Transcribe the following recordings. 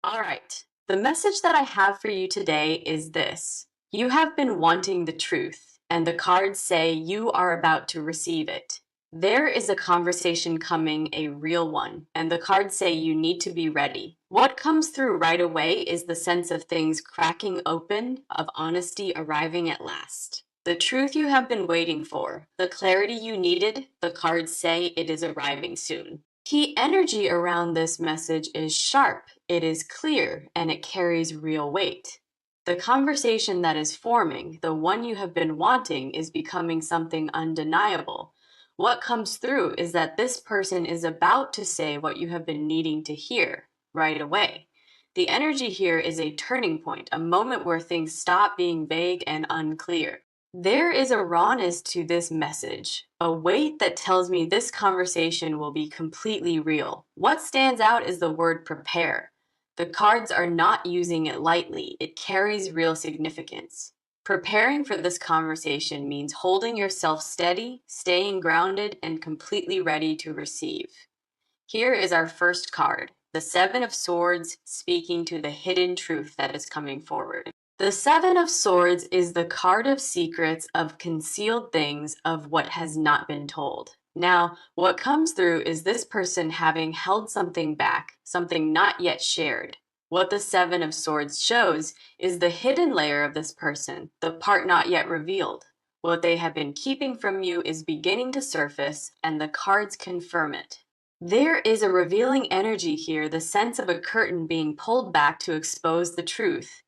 All right. The message that I have for you today is this. You have been wanting the truth, and the cards say you are about to receive it. There is a conversation coming, a real one, and the cards say you need to be ready. What comes through right away is the sense of things cracking open, of honesty arriving at last. The truth you have been waiting for, the clarity you needed, the cards say it is arriving soon. Key energy around this message is sharp, it is clear, and it carries real weight. The conversation that is forming, the one you have been wanting, is becoming something undeniable. What comes through is that this person is about to say what you have been needing to hear right away. The energy here is a turning point, a moment where things stop being vague and unclear. There is a rawness to this message, a weight that tells me this conversation will be completely real. What stands out is the word prepare. The cards are not using it lightly, it carries real significance. Preparing for this conversation means holding yourself steady, staying grounded, and completely ready to receive. Here is our first card, the Seven of Swords, speaking to the hidden truth that is coming forward. The Seven of Swords is the card of secrets, of concealed things, of what has not been told. Now, what comes through is this person having held something back, something not yet shared. What the Seven of Swords shows is the hidden layer of this person, the part not yet revealed. What they have been keeping from you is beginning to surface, and the cards confirm it. There is a revealing energy here, the sense of a curtain being pulled back to expose the truth.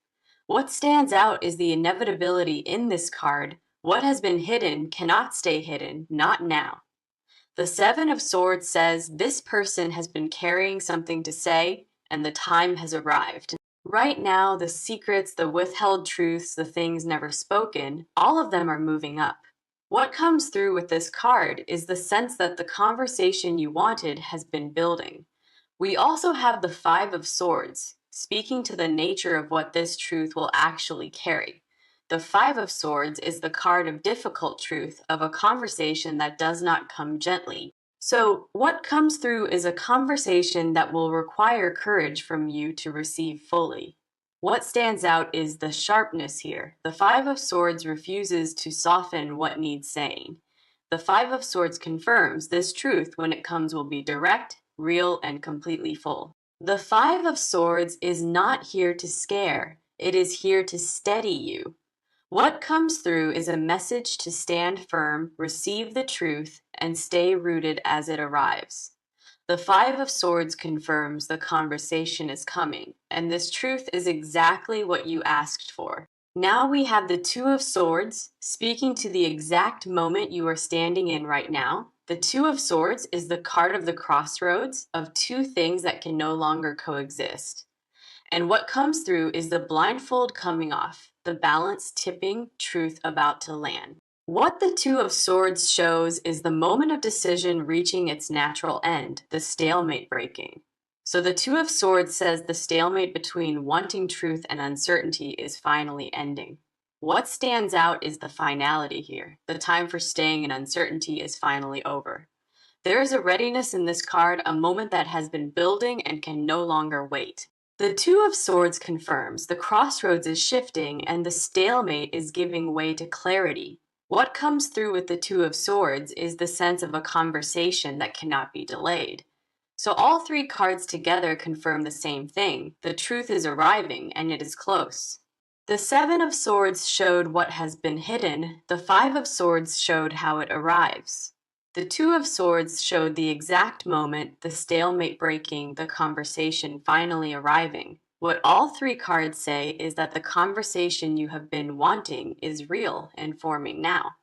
What stands out is the inevitability in this card. What has been hidden cannot stay hidden, not now. The Seven of Swords says this person has been carrying something to say, and the time has arrived. Right now, the secrets, the withheld truths, the things never spoken, all of them are moving up. What comes through with this card is the sense that the conversation you wanted has been building. We also have the Five of Swords, speaking to the nature of what this truth will actually carry. The Five of Swords is the card of difficult truth, of a conversation that does not come gently. So, what comes through is a conversation that will require courage from you to receive fully. What stands out is the sharpness here. The Five of Swords refuses to soften what needs saying. The Five of Swords confirms this truth when it comes will be direct, real, and completely full. The Five of Swords is not here to scare, it is here to steady you. What comes through is a message to stand firm, receive the truth, and stay rooted as it arrives. The Five of Swords confirms the conversation is coming, and this truth is exactly what you asked for. Now we have the Two of Swords, speaking to the exact moment you are standing in right now. The Two of Swords is the card of the crossroads of two things that can no longer coexist. And what comes through is the blindfold coming off, the balance tipping, truth about to land. What the Two of Swords shows is the moment of decision reaching its natural end, the stalemate breaking. So the Two of Swords says the stalemate between wanting truth and uncertainty is finally ending. What stands out is the finality here. The time for staying in uncertainty is finally over. There is a readiness in this card, a moment that has been building and can no longer wait. The Two of Swords confirms the crossroads is shifting and the stalemate is giving way to clarity. What comes through with the Two of Swords is the sense of a conversation that cannot be delayed. So all three cards together confirm the same thing. The truth is arriving and it is close. The Seven of Swords showed what has been hidden. The Five of Swords showed how it arrives. The Two of Swords showed the exact moment, the stalemate breaking, the conversation finally arriving. What all three cards say is that the conversation you have been wanting is real and forming now.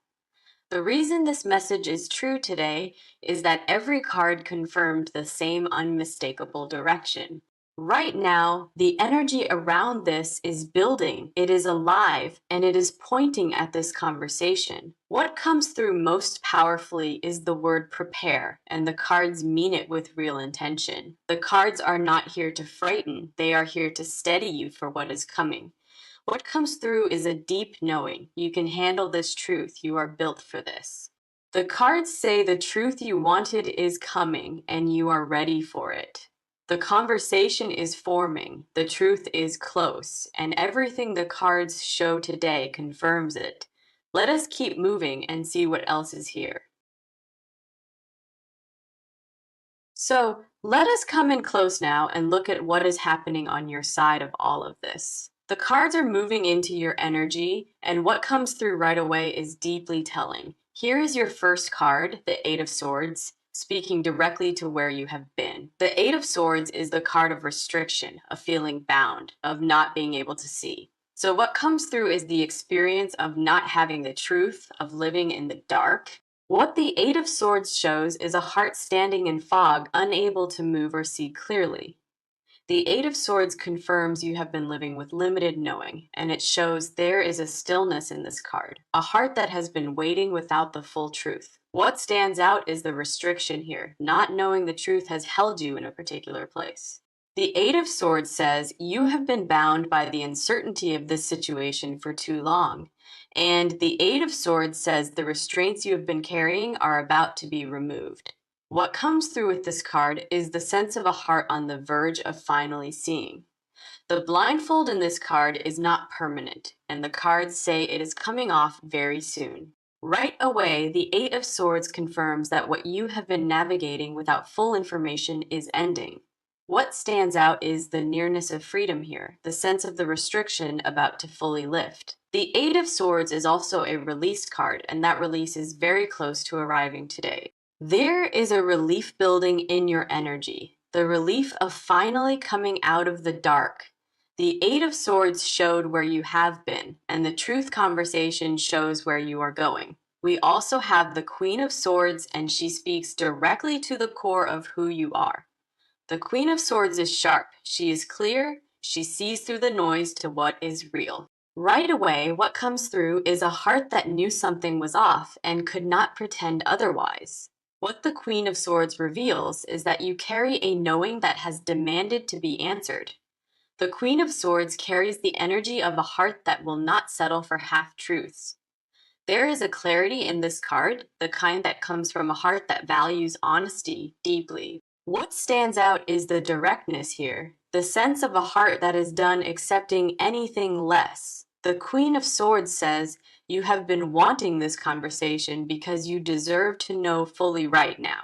The reason this message is true today is that every card confirmed the same unmistakable direction. Right now, the energy around this is building, it is alive, and it is pointing at this conversation. What comes through most powerfully is the word prepare, and the cards mean it with real intention. The cards are not here to frighten, they are here to steady you for what is coming. What comes through is a deep knowing. You can handle this truth. You are built for this. The cards say the truth you wanted is coming and you are ready for it. The conversation is forming, the truth is close, and everything the cards show today confirms it. Let us keep moving and see what else is here. So let us come in close now and look at what is happening on your side of all of this. The cards are moving into your energy, and what comes through right away is deeply telling. Here is your first card, the Eight of Swords, speaking directly to where you have been. The Eight of Swords is the card of restriction, of feeling bound, of not being able to see. So what comes through is the experience of not having the truth, of living in the dark. What the Eight of Swords shows is a heart standing in fog, unable to move or see clearly. The Eight of Swords confirms you have been living with limited knowing, and it shows there is a stillness in this card, a heart that has been waiting without the full truth. What stands out is the restriction here. Not knowing the truth has held you in a particular place. The Eight of Swords says you have been bound by the uncertainty of this situation for too long. And the Eight of Swords says the restraints you have been carrying are about to be removed. What comes through with this card is the sense of a heart on the verge of finally seeing. The blindfold in this card is not permanent, and the cards say it is coming off very soon. Right away, the Eight of Swords confirms that what you have been navigating without full information is ending. What stands out is the nearness of freedom here, the sense of the restriction about to fully lift. The Eight of Swords is also a release card, and that release is very close to arriving today. There is a relief building in your energy, the relief of finally coming out of the dark. The Eight of Swords showed where you have been, and the truth conversation shows where you are going. We also have the Queen of Swords, and she speaks directly to the core of who you are. The Queen of Swords is sharp. She is clear. She sees through the noise to what is real. Right away, what comes through is a heart that knew something was off and could not pretend otherwise. What the Queen of Swords reveals is that you carry a knowing that has demanded to be answered. The Queen of Swords carries the energy of a heart that will not settle for half-truths. There is a clarity in this card, the kind that comes from a heart that values honesty deeply. What stands out is the directness here, the sense of a heart that is done accepting anything less. The Queen of Swords says, you have been wanting this conversation because you deserve to know fully right now.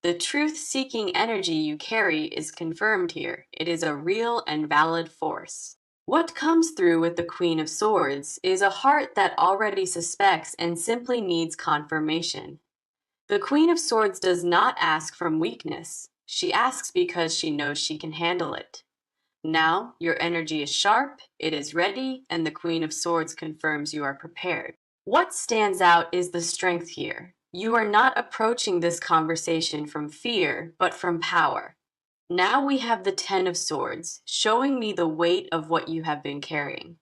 The truth-seeking energy you carry is confirmed here. It is a real and valid force. What comes through with the Queen of Swords is a heart that already suspects and simply needs confirmation. The Queen of Swords does not ask from weakness. She asks because she knows she can handle it. Now, your energy is sharp, it is ready, and the Queen of Swords confirms you are prepared. What stands out is the strength here. You are not approaching this conversation from fear, but from power. Now we have the Ten of Swords, showing me the weight of what you have been carrying.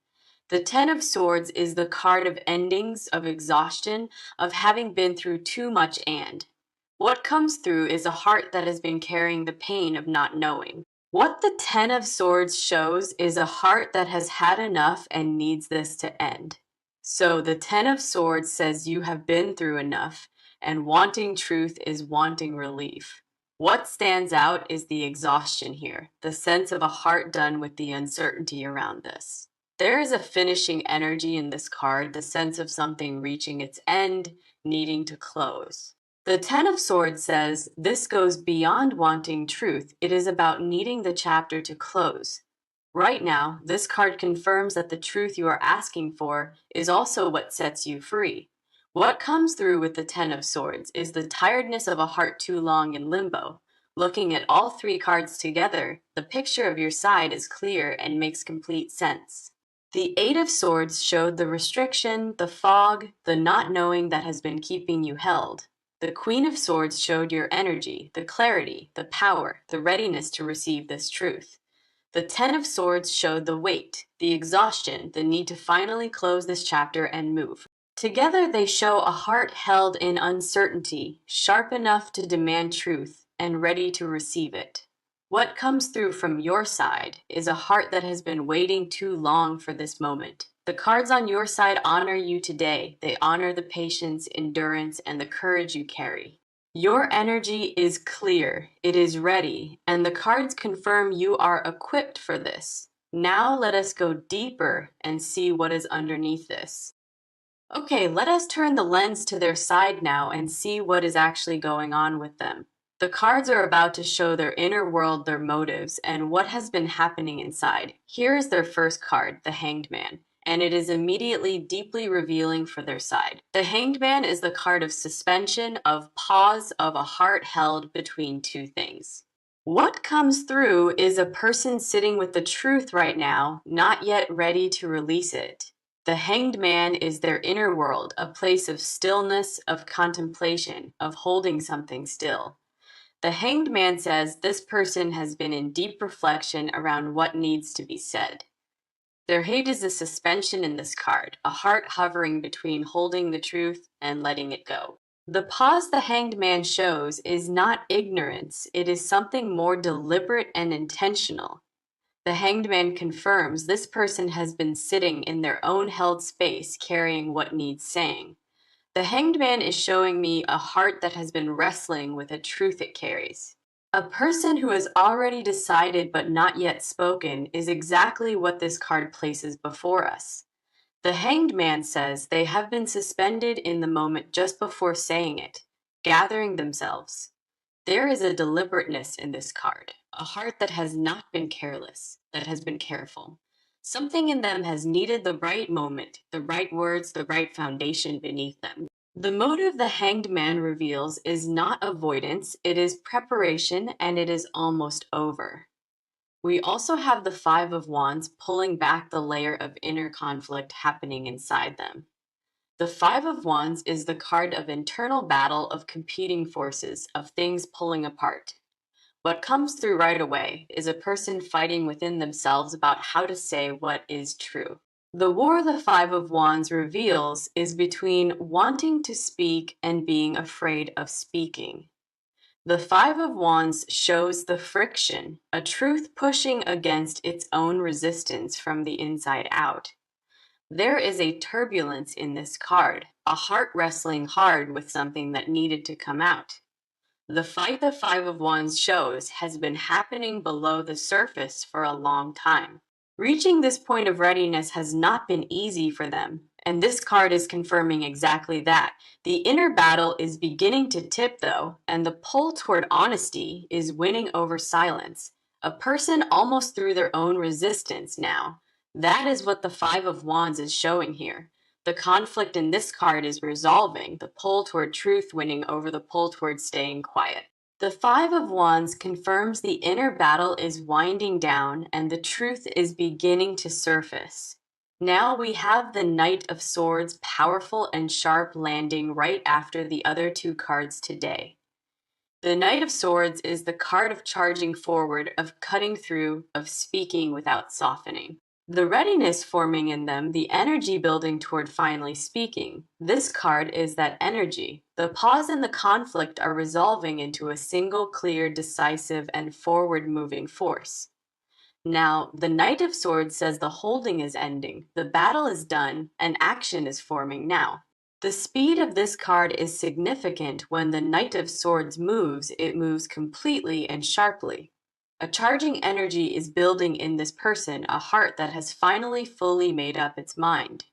The Ten of Swords is the card of endings, of exhaustion, of having been through too much and. What comes through is a heart that has been carrying the pain of not knowing. What the Ten of Swords shows is a heart that has had enough and needs this to end. So the Ten of Swords says you have been through enough, and wanting truth is wanting relief. What stands out is the exhaustion here, the sense of a heart done with the uncertainty around this. There is a finishing energy in this card, the sense of something reaching its end, needing to close. The Ten of Swords says, this goes beyond wanting truth. It is about needing the chapter to close. Right now, this card confirms that the truth you are asking for is also what sets you free. What comes through with the Ten of Swords is the tiredness of a heart too long in limbo. Looking at all three cards together, the picture of your side is clear and makes complete sense. The Eight of Swords showed the restriction, the fog, the not knowing that has been keeping you held. The Queen of Swords showed your energy, the clarity, the power, the readiness to receive this truth. The Ten of Swords showed the weight, the exhaustion, the need to finally close this chapter and move. Together they show a heart held in uncertainty, sharp enough to demand truth, and ready to receive it. What comes through from your side is a heart that has been waiting too long for this moment. The cards on your side honor you today. They honor the patience, endurance, and the courage you carry. Your energy is clear, it is ready, and the cards confirm you are equipped for this. Now let us go deeper and see what is underneath this. Okay, let us turn the lens to their side now and see what is actually going on with them. The cards are about to show their inner world, their motives, and what has been happening inside. Here is their first card, the Hanged Man, and it is immediately deeply revealing for their side. The Hanged Man is the card of suspension, of pause, of a heart held between two things. What comes through is a person sitting with the truth right now, not yet ready to release it. The Hanged Man is their inner world, a place of stillness, of contemplation, of holding something still. The Hanged Man says this person has been in deep reflection around what needs to be said. There is a suspension in this card, a heart hovering between holding the truth and letting it go. The pause the Hanged Man shows is not ignorance, it is something more deliberate and intentional. The Hanged Man confirms this person has been sitting in their own held space, carrying what needs saying. The Hanged Man is showing me a heart that has been wrestling with a truth it carries. A person who has already decided but not yet spoken is exactly what this card places before us. The Hanged Man says they have been suspended in the moment just before saying it, gathering themselves. There is a deliberateness in this card, a heart that has not been careless, that has been careful. Something in them has needed the right moment, the right words, the right foundation beneath them. The motive the Hanged Man reveals is not avoidance, it is preparation, and it is almost over. We also have the Five of Wands pulling back the layer of inner conflict happening inside them. The Five of Wands is the card of internal battle, of competing forces, of things pulling apart. What comes through right away is a person fighting within themselves about how to say what is true. The war the Five of Wands reveals is between wanting to speak and being afraid of speaking. The Five of Wands shows the friction, a truth pushing against its own resistance from the inside out. There is a turbulence in this card, a heart wrestling hard with something that needed to come out. The fight the Five of Wands shows has been happening below the surface for a long time. Reaching this point of readiness has not been easy for them, and this card is confirming exactly that. The inner battle is beginning to tip, though, and the pull toward honesty is winning over silence. A person almost through their own resistance now. That is what the Five of Wands is showing here. The conflict in this card is resolving, the pull toward truth winning over the pull toward staying quiet. The Five of Wands confirms the inner battle is winding down and the truth is beginning to surface. Now we have the Knight of Swords, powerful and sharp, landing right after the other two cards today. The Knight of Swords is the card of charging forward, of cutting through, of speaking without softening. The readiness forming in them, the energy building toward finally speaking. This card is that energy. The pause and the conflict are resolving into a single, clear, decisive, and forward moving force. Now, the Knight of Swords says the holding is ending, the battle is done, and action is forming now. The speed of this card is significant. When the Knight of Swords moves, it moves completely and sharply. A charging energy is building in this person, a heart that has finally fully made up its mind.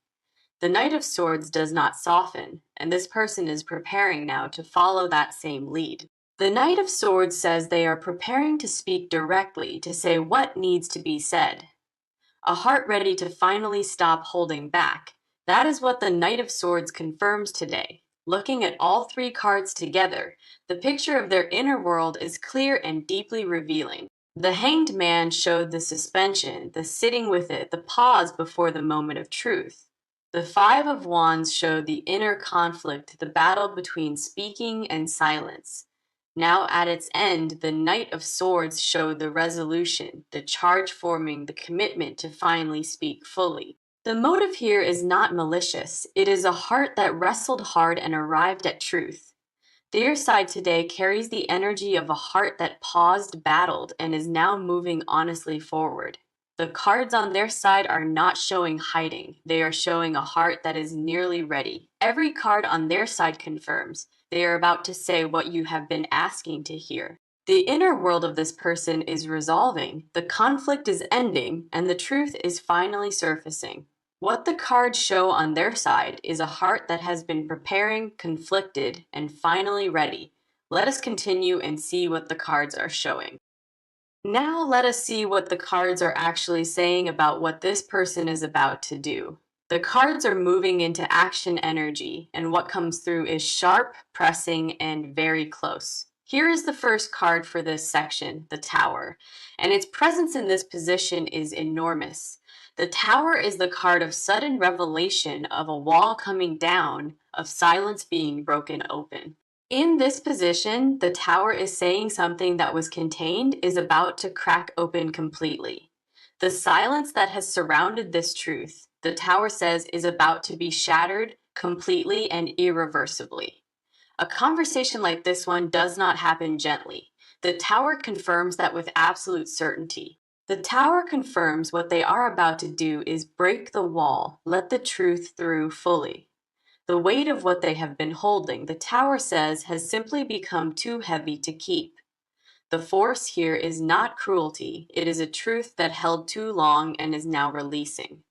The Knight of Swords does not soften, and this person is preparing now to follow that same lead. The Knight of Swords says they are preparing to speak directly, to say what needs to be said. A heart ready to finally stop holding back. That is what the Knight of Swords confirms today. Looking at all three cards together, the picture of their inner world is clear and deeply revealing. The Hanged Man showed the suspension, the sitting with it, the pause before the moment of truth. The Five of Wands showed the inner conflict, the battle between speaking and silence. Now at its end, the Knight of Swords showed the resolution, the charge forming, the commitment to finally speak fully. The motive here is not malicious. It is a heart that wrestled hard and arrived at truth. Their side today carries the energy of a heart that paused, battled, and is now moving honestly forward. The cards on their side are not showing hiding. They are showing a heart that is nearly ready. Every card on their side confirms They are about to say what you have been asking to hear. The inner world of this person is resolving, the conflict is ending, and the truth is finally surfacing. What the cards show on their side is a heart that has been preparing, conflicted, and finally ready. Let us continue and see what the cards are showing. Now let us see what the cards are actually saying about what this person is about to do. The cards are moving into action energy, and what comes through is sharp, pressing, and very close. Here is the first card for this section, the Tower, and its presence in this position is enormous. The Tower is the card of sudden revelation, of a wall coming down, of silence being broken open. In this position, the Tower is saying something that was contained is about to crack open completely. The silence that has surrounded this truth, the Tower says, is about to be shattered completely and irreversibly. A conversation like this one does not happen gently. The Tower confirms that with absolute certainty. The Tower confirms what they are about to do is break the wall, let the truth through fully. The weight of what they have been holding, the Tower says, has simply become too heavy to keep. The force here is not cruelty, it is a truth that held too long and is now releasing.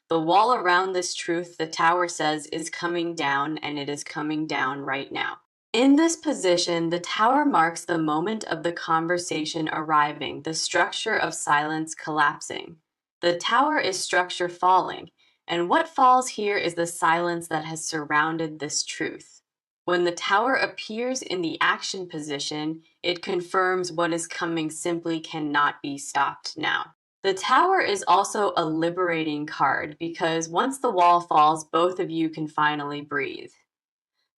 The wall around this truth, the Tower says, is coming down, and it is coming down right now. In this position, the Tower marks the moment of the conversation arriving, the structure of silence collapsing. The Tower is structure falling, and what falls here is the silence that has surrounded this truth. When the Tower appears in the action position, it confirms what is coming simply cannot be stopped now. The Tower is also a liberating card because once the wall falls, both of you can finally breathe.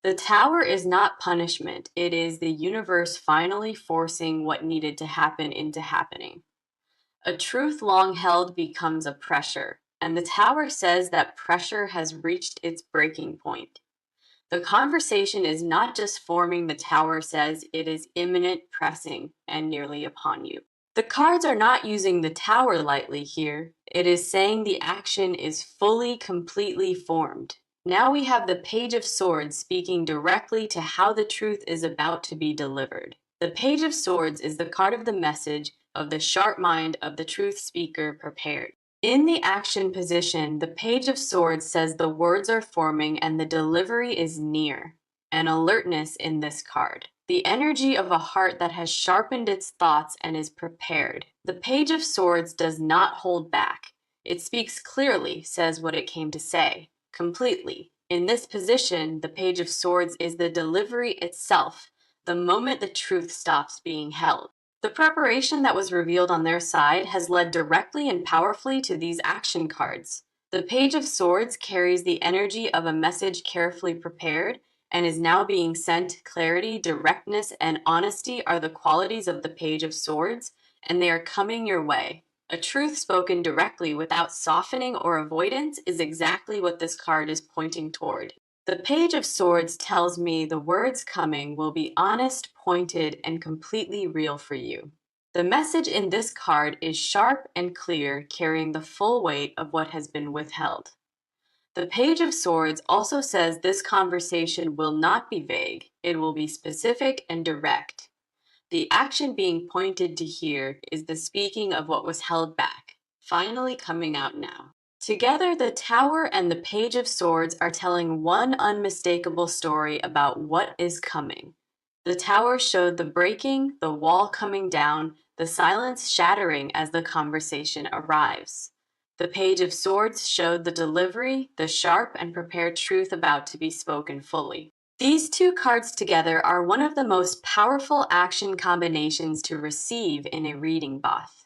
The Tower is not punishment, it is the universe finally forcing what needed to happen into happening. A truth long held becomes a pressure, and the Tower says that pressure has reached its breaking point. The conversation is not just forming, the Tower says, it is imminent, pressing, and nearly upon you. The cards are not using the Tower lightly here. It is saying the action is fully, completely formed. Now we have the Page of Swords speaking directly to how the truth is about to be delivered. The Page of Swords is the card of the message of the sharp mind of the truth speaker prepared. In the action position, the Page of Swords says the words are forming and the delivery is near. An alertness in this card. The energy of a heart that has sharpened its thoughts and is prepared. The Page of Swords does not hold back. It speaks clearly, says what it came to say, completely. In this position, the Page of Swords is the delivery itself, the moment the truth stops being held. The preparation that was revealed on their side has led directly and powerfully to these action cards. The Page of Swords carries the energy of a message carefully prepared and is now being sent. Clarity, directness, and honesty are the qualities of the Page of Swords, and they are coming your way. A truth spoken directly without softening or avoidance is exactly what this card is pointing toward. The Page of Swords tells me the words coming will be honest, pointed, and completely real for you. The message in this card is sharp and clear, carrying the full weight of what has been withheld. The Page of Swords also says this conversation will not be vague, it will be specific and direct. The action being pointed to here is the speaking of what was held back, finally coming out now. Together, the Tower and the Page of Swords are telling one unmistakable story about what is coming. The Tower showed the breaking, the wall coming down, the silence shattering as the conversation arrives. The Page of Swords showed the delivery, the sharp and prepared truth about to be spoken fully. These two cards together are one of the most powerful action combinations to receive in a reading bath.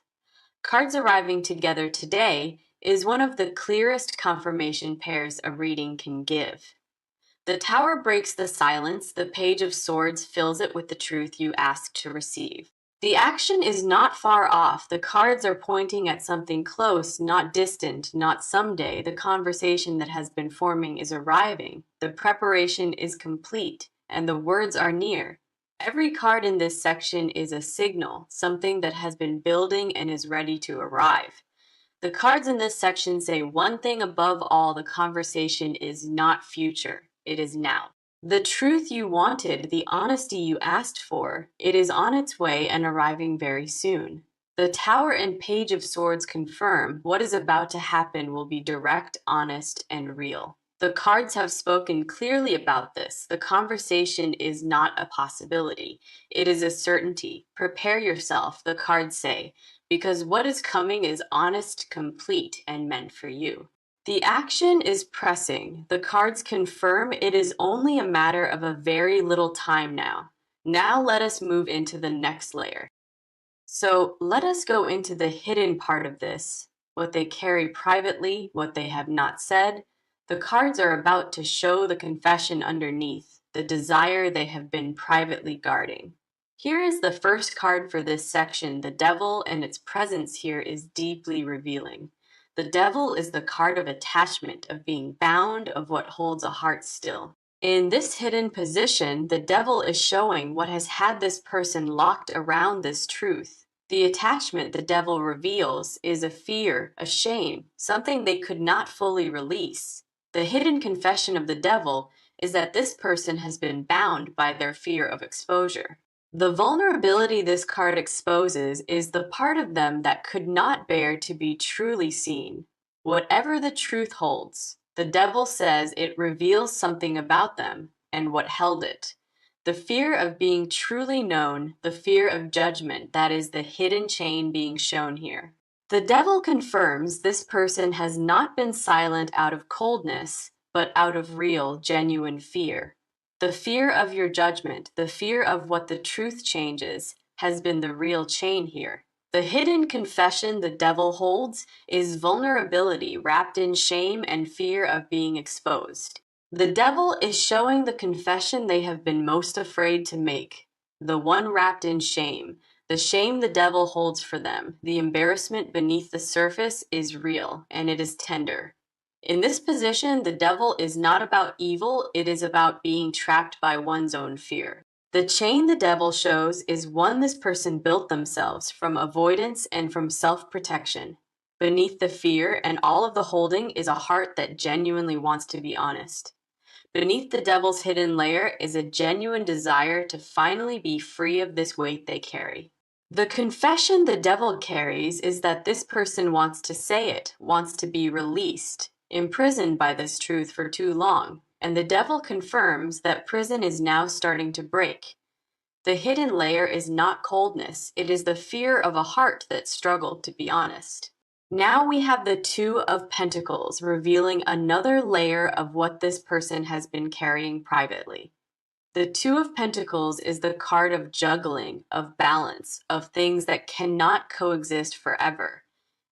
Cards arriving together today is one of the clearest confirmation pairs a reading can give. The Tower breaks the silence, the Page of Swords fills it with the truth you asked to receive. The action is not far off. The cards are pointing at something close, not distant, not someday. The conversation that has been forming is arriving. The preparation is complete, and the words are near. Every card in this section is a signal, something that has been building and is ready to arrive. The cards in this section say one thing above all: the conversation is not future, it is now. The truth you wanted, the honesty you asked for, it is on its way and arriving very soon. The Tower and Page of Swords confirm what is about to happen will be direct, honest, and real. The cards have spoken clearly about this. The conversation is not a possibility. It is a certainty. Prepare yourself, the cards say, because what is coming is honest, complete, and meant for you. The action is pressing. The cards confirm it is only a matter of a very little time now. Now let us move into the next layer. So let us go into the hidden part of this, what they carry privately, what they have not said. The cards are about to show the confession underneath, the desire they have been privately guarding. Here is the first card for this section. The Devil, and its presence here is deeply revealing. The Devil is the card of attachment, of being bound, of what holds a heart still. In this hidden position, the Devil is showing what has had this person locked around this truth. The attachment the Devil reveals is a fear, a shame, something they could not fully release. The hidden confession of the Devil is that this person has been bound by their fear of exposure. The vulnerability this card exposes is the part of them that could not bear to be truly seen. Whatever the truth holds, the Devil says it reveals something about them and what held it. The fear of being truly known, the fear of judgment, that is the hidden chain being shown here. The Devil confirms this person has not been silent out of coldness, but out of real, genuine fear. The fear of your judgment, the fear of what the truth changes, has been the real chain here. The hidden confession the Devil holds is vulnerability wrapped in shame and fear of being exposed. The Devil is showing the confession they have been most afraid to make, the one wrapped in shame. The shame the Devil holds for them, the embarrassment beneath the surface, is real, and it is tender. In this position, the Devil is not about evil, it is about being trapped by one's own fear. The chain the Devil shows is one this person built themselves from avoidance and from self-protection. Beneath the fear and all of the holding is a heart that genuinely wants to be honest. Beneath the Devil's hidden layer is a genuine desire to finally be free of this weight they carry. The confession the Devil carries is that this person wants to say it, wants to be released, imprisoned by this truth for too long, and the Devil confirms that prison is now starting to break. The hidden layer is not coldness, it is the fear of a heart that struggled to be honest. Now we have the Two of Pentacles, revealing another layer of what this person has been carrying privately. The Two of Pentacles is the card of juggling, of balance, of things that cannot coexist forever.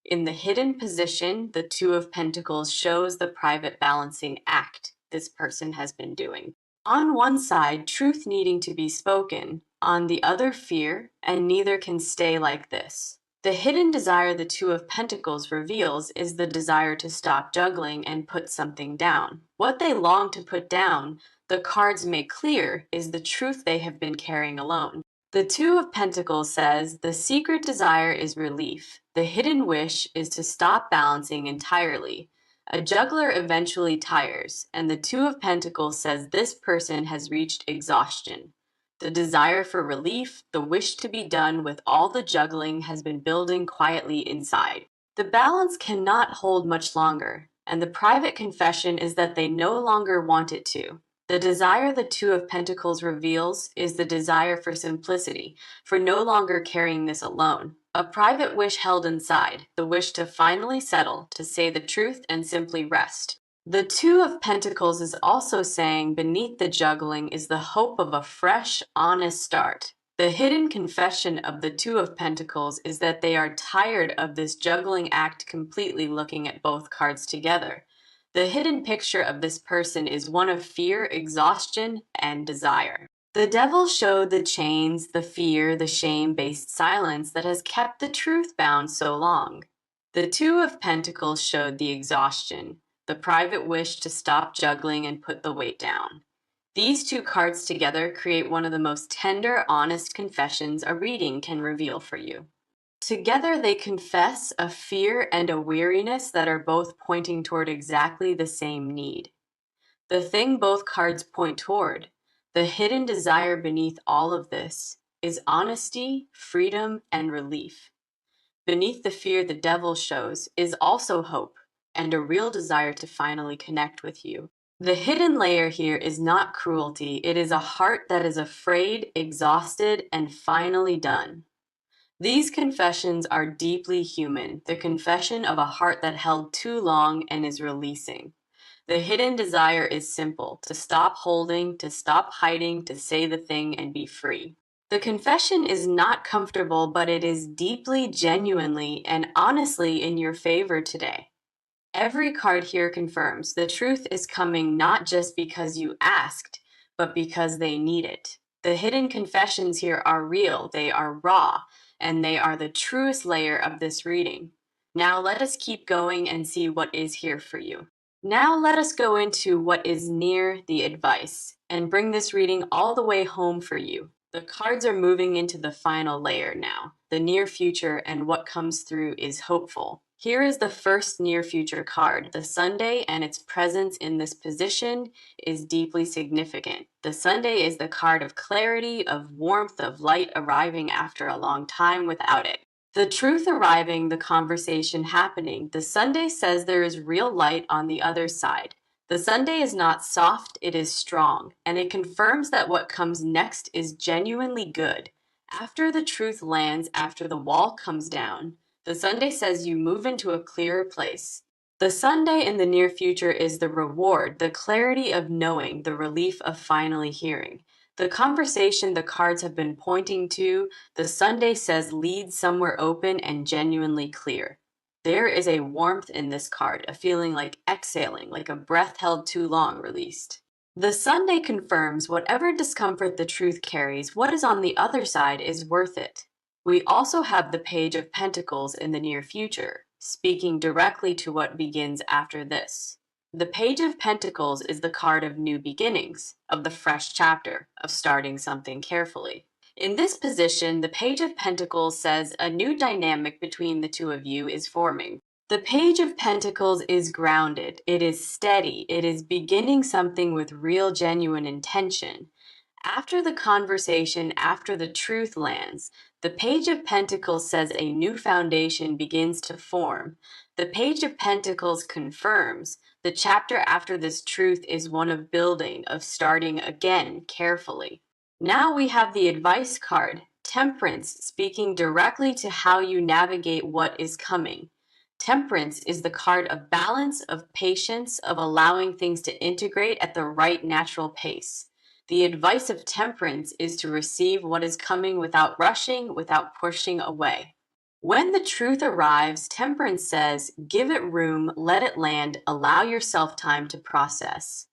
In the hidden position, the Two of Pentacles shows the private balancing act this person has been doing. On one side, truth needing to be spoken, on the other, fear, and neither can stay like this. The hidden desire the Two of Pentacles reveals is the desire to stop juggling and put something down. What they long to put down, the cards make clear, is the truth they have been carrying alone. The Two of Pentacles says the secret desire is relief. The hidden wish is to stop balancing entirely. A juggler eventually tires, and the Two of Pentacles says this person has reached exhaustion. The desire for relief, the wish to be done with all the juggling has been building quietly inside. The balance cannot hold much longer, and the private confession is that they no longer want it to. The desire the Two of Pentacles reveals is the desire for simplicity, for no longer carrying this alone. A private wish held inside, the wish to finally settle, to say the truth and simply rest. The Two of Pentacles is also saying beneath the juggling is the hope of a fresh, honest start. The hidden confession of the Two of Pentacles is that they are tired of this juggling act completely, looking at both cards together. The hidden picture of this person is one of fear, exhaustion, and desire. The Devil showed the chains, the fear, the shame-based silence that has kept the truth bound so long. The Two of Pentacles showed the exhaustion, the private wish to stop juggling and put the weight down. These two cards together create one of the most tender, honest confessions a reading can reveal for you. Together they confess a fear and a weariness that are both pointing toward exactly the same need. The thing both cards point toward, the hidden desire beneath all of this, is honesty, freedom, and relief. Beneath the fear the devil shows is also hope and a real desire to finally connect with you. The hidden layer here is not cruelty, it is a heart that is afraid, exhausted, and finally done. These confessions are deeply human, the confession of a heart that held too long and is releasing. The hidden desire is simple: to stop holding, to stop hiding, to say the thing and be free. The confession is not comfortable, but it is deeply, genuinely, and honestly in your favor today. Every card here confirms the truth is coming not just because you asked, but because they need it. The hidden confessions here are real, they are raw, and they are the truest layer of this reading. Now let us keep going and see what is here for you. Now let us go into what is near the advice and bring this reading all the way home for you. The cards are moving into the final layer now. The near future, and what comes through is hopeful. Here is the first near future card. The Sunday and its presence in this position is deeply significant. The Sunday is the card of clarity, of warmth, of light arriving after a long time without it. The truth arriving, the conversation happening. The Sunday says there is real light on the other side. The Sunday is not soft, it is strong, and it confirms that what comes next is genuinely good. After the truth lands, after the wall comes down, the Sunday says you move into a clearer place. The Sunday in the near future is the reward, the clarity of knowing, the relief of finally hearing. The conversation the cards have been pointing to, the Sunday says leads somewhere open and genuinely clear. There is a warmth in this card, a feeling like exhaling, like a breath held too long released. The Sunday confirms whatever discomfort the truth carries, what is on the other side is worth it. We also have the Page of Pentacles in the near future, speaking directly to what begins after this. The Page of Pentacles is the card of new beginnings, of the fresh chapter, of starting something carefully. In this position, the Page of Pentacles says a new dynamic between the two of you is forming. The Page of Pentacles is grounded, it is steady, it is beginning something with real, genuine intention. After the conversation, after the truth lands, the Page of Pentacles says a new foundation begins to form. The Page of Pentacles confirms the chapter after this truth is one of building, of starting again carefully. Now we have the advice card, Temperance, speaking directly to how you navigate what is coming. Temperance is the card of balance, of patience, of allowing things to integrate at the right natural pace. The advice of temperance is to receive what is coming without rushing, without pushing away. When the truth arrives, temperance says, give it room, let it land, allow yourself time to process.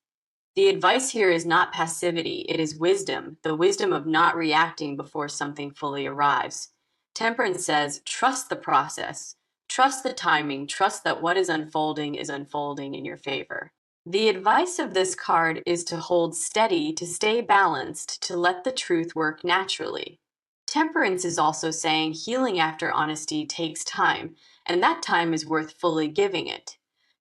The advice here is not passivity, it is wisdom, the wisdom of not reacting before something fully arrives. Temperance says, trust the process, trust the timing, trust that what is unfolding in your favor. The advice of this card is to hold steady, to stay balanced, to let the truth work naturally. Temperance is also saying healing after honesty takes time, and that time is worth fully giving it.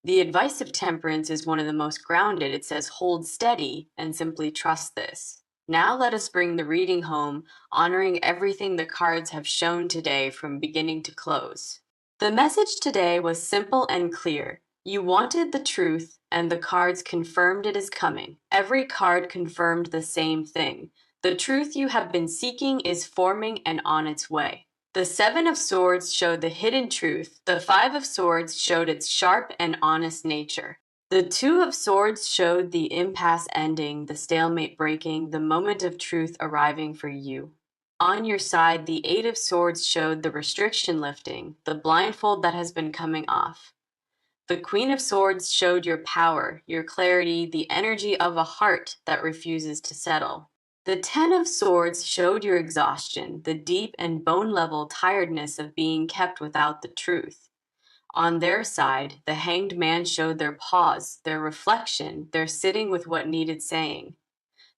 The advice of temperance is one of the most grounded. It says, hold steady and simply trust this. Now let us bring the reading home, honoring everything the cards have shown today from beginning to close. The message today was simple and clear. You wanted the truth, and the cards confirmed it is coming. Every card confirmed the same thing. The truth you have been seeking is forming and on its way. The Seven of Swords showed the hidden truth. The Five of Swords showed its sharp and honest nature. The Two of Swords showed the impasse ending, the stalemate breaking, the moment of truth arriving for you. On your side, the Eight of Swords showed the restriction lifting, the blindfold that has been coming off. The Queen of Swords showed your power, your clarity, the energy of a heart that refuses to settle. The Ten of Swords showed your exhaustion, the deep and bone-level tiredness of being kept without the truth. On their side, the Hanged Man showed their pause, their reflection, their sitting with what needed saying.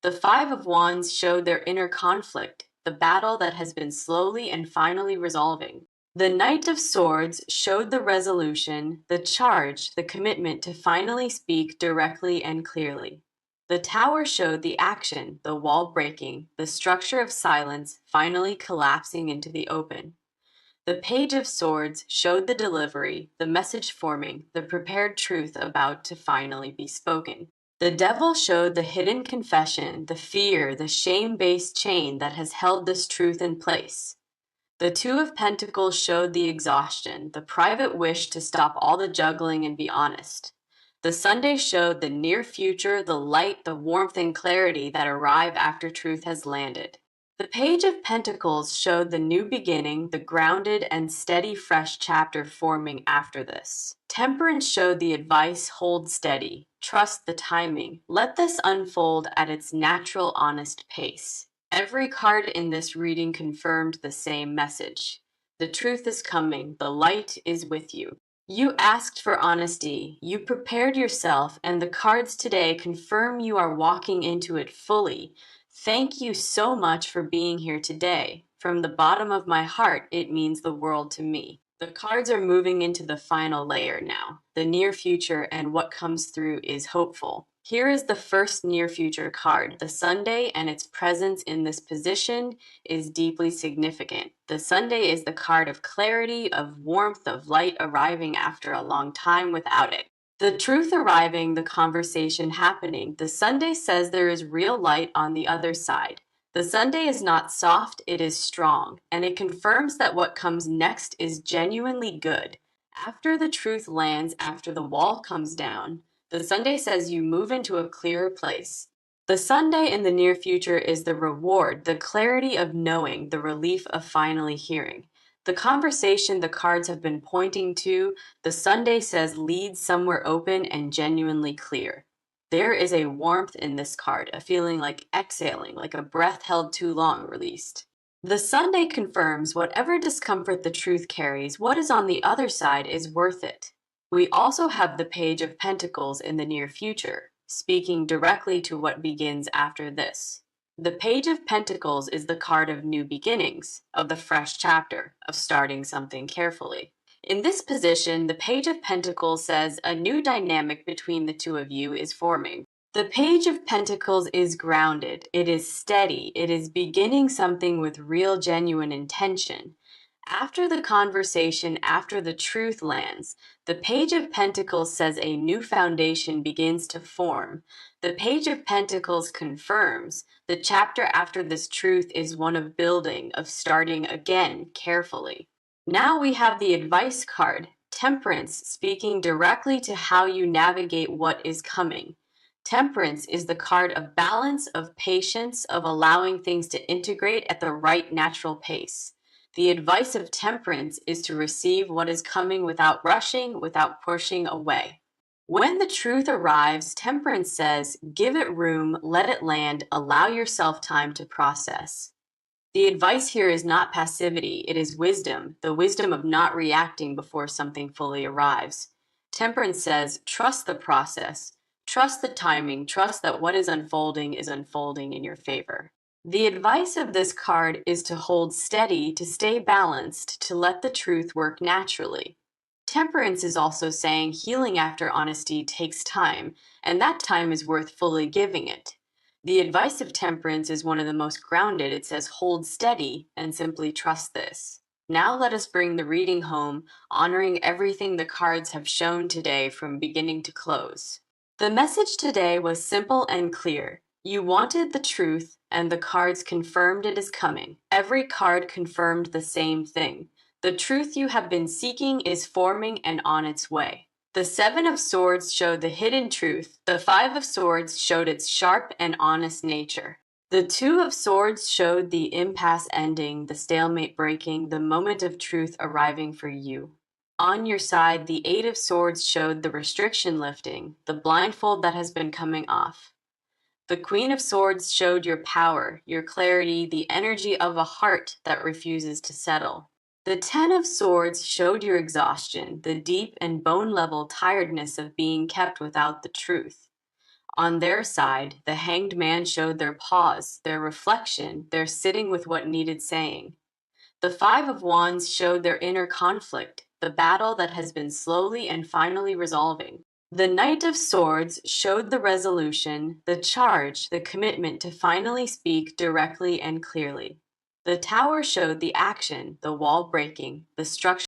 The Five of Wands showed their inner conflict, the battle that has been slowly and finally resolving. The Knight of Swords showed the resolution, the charge, the commitment to finally speak directly and clearly. The Tower showed the action, the wall breaking, the structure of silence finally collapsing into the open. The Page of Swords showed the delivery, the message forming, the prepared truth about to finally be spoken. The Devil showed the hidden confession, the fear, the shame-based chain that has held this truth in place. The Two of Pentacles showed the exhaustion, the private wish to stop all the juggling and be honest. The Sunday showed the near future, the light, the warmth and clarity that arrive after truth has landed. The Page of Pentacles showed the new beginning, the grounded and steady fresh chapter forming after this. Temperance showed the advice, hold steady, trust the timing, let this unfold at its natural, honest pace. Every card in this reading confirmed the same message. The truth is coming, the light is with you. You asked for honesty, you prepared yourself, and the cards today confirm you are walking into it fully. Thank you so much for being here today. From the bottom of my heart, it means the world to me. The cards are moving into the final layer now. The near future and what comes through is hopeful. Here is the first near future card. The Sunday and its presence in this position is deeply significant. The Sunday is the card of clarity, of warmth, of light arriving after a long time without it. The truth arriving, the conversation happening. The Sunday says there is real light on the other side. The Sunday is not soft, it is strong, and it confirms that what comes next is genuinely good. After the truth lands, after the wall comes down, the Sunday says you move into a clearer place. The Sunday in the near future is the reward, the clarity of knowing, the relief of finally hearing. The conversation the cards have been pointing to, the Sunday says leads somewhere open and genuinely clear. There is a warmth in this card, a feeling like exhaling, like a breath held too long released. The Sunday confirms whatever discomfort the truth carries, what is on the other side is worth it. We also have the Page of Pentacles in the near future, speaking directly to what begins after this. The Page of Pentacles is the card of new beginnings, of the fresh chapter, of starting something carefully. In this position, the Page of Pentacles says a new dynamic between the two of you is forming. The Page of Pentacles is grounded, it is steady, it is beginning something with real genuine intention. After the conversation, after the truth lands, the Page of Pentacles says a new foundation begins to form. The Page of Pentacles confirms the chapter after this truth is one of building, of starting again carefully. Now we have the advice card, Temperance, speaking directly to how you navigate what is coming. Temperance is the card of balance, of patience, of allowing things to integrate at the right natural pace. The advice of temperance is to receive what is coming without rushing, without pushing away. When the truth arrives, temperance says, give it room, let it land, allow yourself time to process. The advice here is not passivity, it is wisdom, the wisdom of not reacting before something fully arrives. Temperance says, trust the process, trust the timing, trust that what is unfolding in your favor. The advice of this card is to hold steady, to stay balanced, to let the truth work naturally. Temperance is also saying healing after honesty takes time, and that time is worth fully giving it. The advice of temperance is one of the most grounded. It says hold steady and simply trust this. Now let us bring the reading home, honoring everything the cards have shown today from beginning to close. The message today was simple and clear. You wanted the truth, and the cards confirmed it is coming. Every card confirmed the same thing. The truth you have been seeking is forming and on its way. The Seven of Swords showed the hidden truth. The Five of Swords showed its sharp and honest nature. The Two of Swords showed the impasse ending, the stalemate breaking, the moment of truth arriving for you. On your side, the Eight of Swords showed the restriction lifting, the blindfold that has been coming off. The Queen of Swords showed your power, your clarity, the energy of a heart that refuses to settle. The Ten of Swords showed your exhaustion, the deep and bone-level tiredness of being kept without the truth. On their side, the Hanged Man showed their pause, their reflection, their sitting with what needed saying. The Five of Wands showed their inner conflict, the battle that has been slowly and finally resolving. The Knight of Swords showed the resolution, the charge, the commitment to finally speak directly and clearly. The Tower showed the action, the wall breaking, the structure